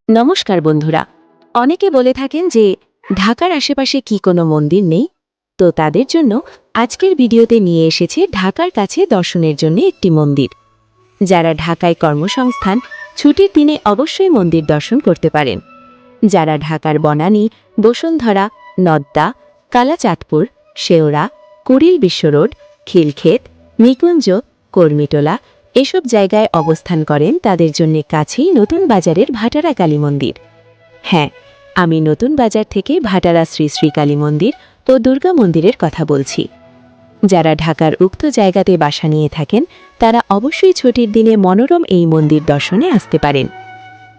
নমস্কার বন্ধুরা। অনেকে বলে থাকেন যে ঢাকার আশেপাশে কি কোনো মন্দির নেই? তো তাদের জন্য আজকের ভিডিওতে নিয়ে এসেছে ঢাকার কাছে দর্শনের জন্য একটি মন্দির। যারা ঢাকায় কর্মসংস্থান, ছুটির দিনে অবশ্যই মন্দির দর্শন করতে পারেন। যারা ঢাকার বনানী, বসুন্ধরা, নদ্দা, কালাচাঁদপুর, শেওড়া, কুড়িল বিশ্ব রোড, খিলক্ষেত, নিকুঞ্জ, কর্মীটোলা এসব জায়গায় অবস্থান করেন তাদের জন্য কাছেই নতুন বাজারের ভাটারা কালী মন্দির। হ্যাঁ, আমি নতুন বাজার থেকে ভাটারা শ্রী শ্রী কালী মন্দির ও দুর্গা মন্দিরের কথা বলছি। যারা ঢাকার উক্ত জায়গাতে বাসা নিয়ে থাকেন তারা অবশ্যই ছুটির দিনে মনোরম এই মন্দির দর্শনে আসতে পারেন।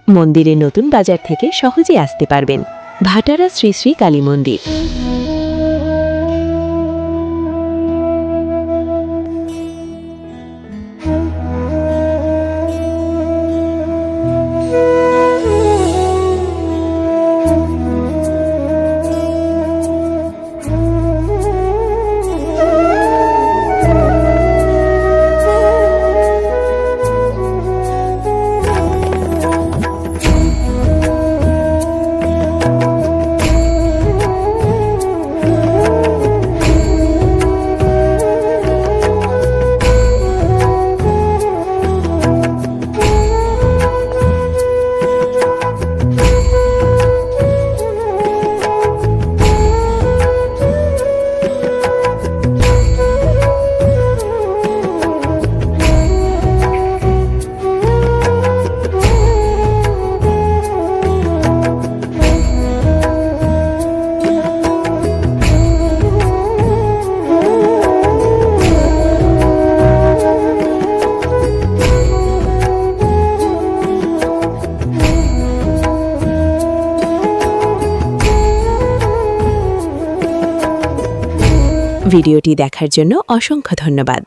মন্দিরে নতুন বাজার থেকে সহজে আসতে পারবেন। ভাটারা শ্রী শ্রী কালী মন্দির। ভিডিওটি দেখার জন্য অসংখ্য ধন্যবাদ।